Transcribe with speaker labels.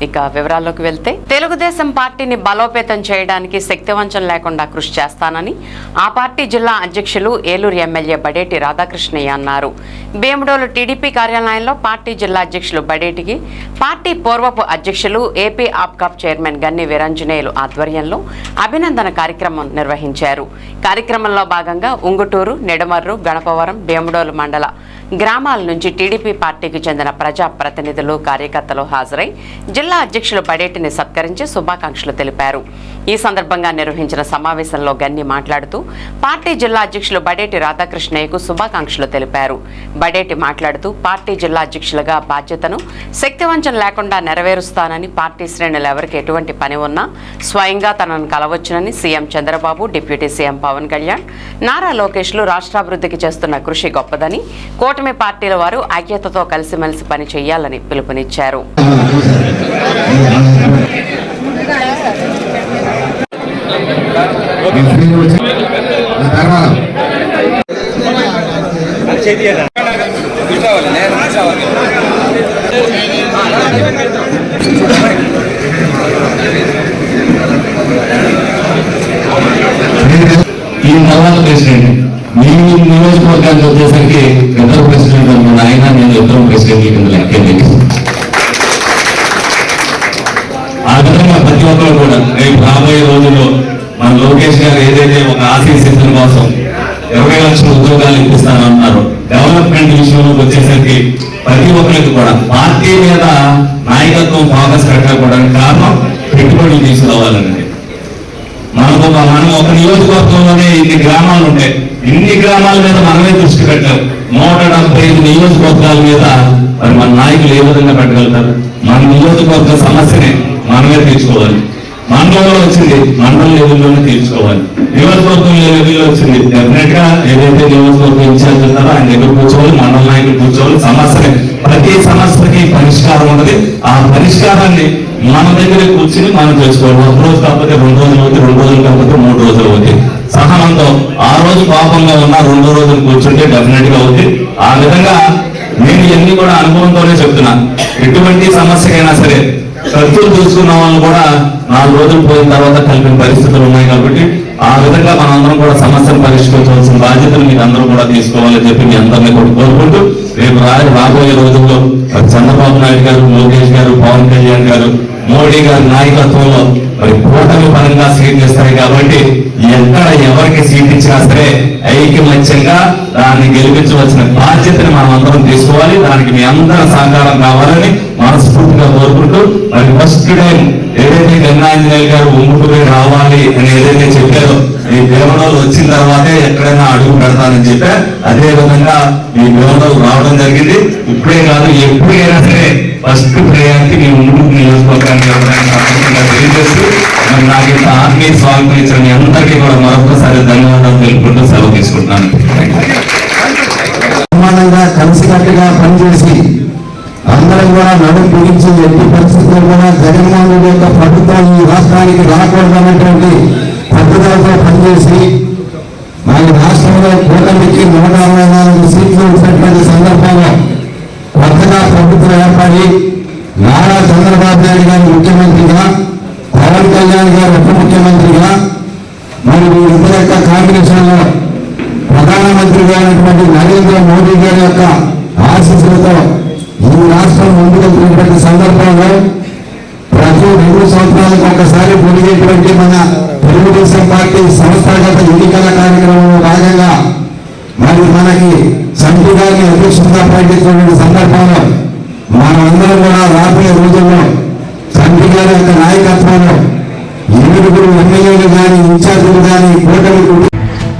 Speaker 1: ఇక వివరాల్లోకి వెళ్తే తెలుగుదేశం పార్టీని బలోపేతం చేయడానికి శక్తివంచన లేకుండా కృషి చేస్తానని ఆ పార్టీ జిల్లా అధ్యక్షులు ఏలూరు ఎమ్మెల్యే బడేటి రాధాకృష్ణయ్య అన్నారు. భీమడోలు టీడీపీ కార్యాలయంలో పార్టీ జిల్లా అధ్యక్షులు బడేటికి పార్టీ పూర్వపు అధ్యక్షులు ఏపీ ఆప్కాప్ చైర్మన్ గన్ని వీరాంజనేయులు ఆధ్వర్యంలో అభినందన కార్యక్రమం నిర్వహించారు. కార్యక్రమంలో భాగంగా ఉంగుటూరు, నెడమర్రు, గణపవరం, భీమడోలు మండల గ్రామాల నుంచి టీడీపీ పార్టీకి చెందిన ప్రజా ప్రతినిధులు, కార్యకర్తలు హాజరై జిల్లా అధ్యక్షులు బడేటిని సత్కరించి శుభాకాంక్షలు తెలిపారు. ఈ సందర్భంగా నిర్వహించిన సమావేశంలో గన్ని మాట్లాడుతూ పార్టీ జిల్లా అధ్యక్షులు బడేటి రాధాకృష్ణయ్యకు శుభాకాంక్షలు తెలిపారు. బడేటి మాట్లాడుతూ పార్టీ జిల్లా అధ్యక్షులుగా బాధ్యతను శక్తివంచన లేకుండా నెరవేరుస్తానని, పార్టీ శ్రేణులు ఎవరికి ఎటువంటి పని ఉన్నా స్వయంగా తనను కలవచ్చునని CM Chandrababu, deputy CM Pawan Kalyan, Nara లోకేష్లు రాష్ట్రాభివృద్ధికి చేస్తున్న కృషి గొప్పదని, కూటమి పార్టీల వారు ఐక్యతతో కలిసిమెలిసి పని చేయాలని పిలుపునిచ్చారు.
Speaker 2: ఈ తర్వాత ప్రెసిడెంట్ మీ నియోజకవర్గానికి వచ్చేసరికి ఇద్దరు ప్రెసిడెంట్ అనుకున్న ఆయన, నేను ఇద్దరు ప్రెసిడెంట్ కింద లెక్కేది. ఆ విధంగా ప్రతి ఒక్కరు కూడా రేపు రాబోయే రోజుల్లో మన లోకేష్ గారు ఏదైతే ఒక ఆశీస్సుల కోసం 20 లక్షల ఉద్యోగాలు ఇప్పిస్తానంటున్నారు, డెవలప్మెంట్ విషయంలోకి వచ్చేసరికి ప్రతి ఒక్కరికి కూడా పార్టీ మీద నాయకత్వం ఫోకస్ పెట్టకపోవడానికి కారణం పెట్టుబడులు తీసుకురావాలండి. మనం ఒక నియోజకవర్గంలోనే ఇన్ని గ్రామాలు ఉంటాయి, ఇన్ని గ్రామాల మీద మనమే దృష్టి పెట్టాలి. 175 నియోజకవర్గాల మీద మరి మన నాయకులు ఏ విధంగా పెట్టగలుగుతారు? మన నియోజకవర్గ సమస్యనే మనమే తీర్చుకోవాలి. మండలంలో వచ్చింది మండలం లెవెల్లోనే తీర్చుకోవాలి. నియోజకవర్గం లెవెల్లో వచ్చింది డెఫినెట్ గా ఏదైతే నియోజకవర్గం ఇన్ఛార్జ్ ఉంటారో ఆయన దగ్గర కూర్చోవాలి, మండల నాయకులు కూర్చోవాలి. సమస్యనే ప్రతి సమస్యకి పరిష్కారం ఉన్నది. ఆ పరిష్కారాన్ని మన దగ్గర కూర్చుని మనం చేసుకోవాలి. ఒక రోజు కాకపోతే 2 రోజులు అవుతాయి, 2 రోజులు కాకపోతే 3 రోజులు అవుతాయి. సహనంతో ఆ రోజు పాపంగా ఉన్న 2 రోజులు కూర్చుంటే డెఫినెట్ గా అవుతుంది. ఆ విధంగా నేను ఇవన్నీ కూడా అనుభవంతోనే చెప్తున్నాను. ఎటువంటి సమస్యకైనా సరే ఖర్చులు చూసుకున్న వాళ్ళు కూడా 4 రోజులు పోయిన తర్వాత కలిపిన పరిస్థితులు ఉన్నాయి. కాబట్టి ఆ విధంగా మనందరం కూడా సమస్యను పరిష్కరించవలసిన బాధ్యతలు మీరు అందరూ కూడా తీసుకోవాలని చెప్పి మీ అందరినీ కూడా కోరుకుంటూ రేపు రాబోయే రోజుల్లో చంద్రబాబు నాయుడు గారు, లోకేష్ గారు, పవన్ కళ్యాణ్ గారు, మోడీ గారి నాయకత్వంలో మరి కూటమి పరంగా సీట్లు ఇస్తాయి. కాబట్టి ఎక్కడ ఎవరికి సీట్ ఇచ్చినా సరే ఐకమత్యంగా దాన్ని గెలిపించవలసిన బాధ్యతని మనం అందరం తీసుకోవాలి. దానికి మీ అందరి సహకారం కావాలని మనస్ఫూర్తిగా కోరుకుంటూ మరి ఫస్ట్ టైం ఏదైతే గన్నాంజనేయులు గారు ఉంగుటూరు రావాలి అని ఏదైతే చెప్పారో ఈ భీమడోలు వచ్చిన తర్వాతే ఎక్కడైనా అడుగు పెడతానని చెప్పా. అదే విధంగా ఈ భీమడోలు రావడం జరిగింది. ఇప్పుడే కాదు ఎప్పుడైనా సరే ఫస్ట్ ప్రయారిటీ మీ ఉంగుటూరు నియోజకవర్గానికి తెలియజేస్తూ మరి నాకు ఇంత ఆత్మీయ స్వాగతం ఇచ్చిన మీ అందరికీ కూడా మరొకసారి ధన్యవాదాలు తెలుపుకుంటూ సెలవు తీసుకుంటున్నాను.
Speaker 3: సమానంగా కలిసికట్టుగా పనిచేసి అందరం కూడా నడుం బిగించి ఎట్టి పరిస్థితుల్లో కూడా జగన్మోహన్ రెడ్డి యొక్క ప్రభుత్వం ఈ రాష్ట్రానికి రాకూడదన్నటువంటి పట్టుదలతో పనిచేసి మన రాష్ట్రంలో కూటమికి 164 సీట్లు ఇచ్చినటువంటి సందర్భంలో కొత్తగా ప్రభుత్వం ఏర్పడి నారా చంద్రబాబు నాయుడు గారు ముఖ్యమంత్రిగా, పవన్ కళ్యాణ్ గారు ఉప ముఖ్యమంత్రిగా, మరి వీరిద్దరి యొక్క కాంబినేషన్ లో ప్రధానమంత్రిగా అయినటువంటి నరేంద్ర మోడీ గారి యొక్క ఆశీస్సులతో ఈ రాష్ట్రం ముందుకెళ్తున్నటువంటి సందర్భంలో ప్రతి 2 సంవత్సరాలకు ఒకసారి జరిగేటువంటి మన తెలుగుదేశం పార్టీ సంస్థాగత ఎన్నికల కార్యక్రమంలో భాగంగా మరి మనకి సంటి గారిని అధ్యక్షుడిగా ప్రకటించినటువంటి సందర్భంలో మనమందరం కూడా రాబోయే రోజుల్లో సంటి గారి యొక్క నాయకత్వంలో 8 ఎమ్మెల్యేలు కానీ, ఇన్ఛార్జీలు కానీ, కూటమి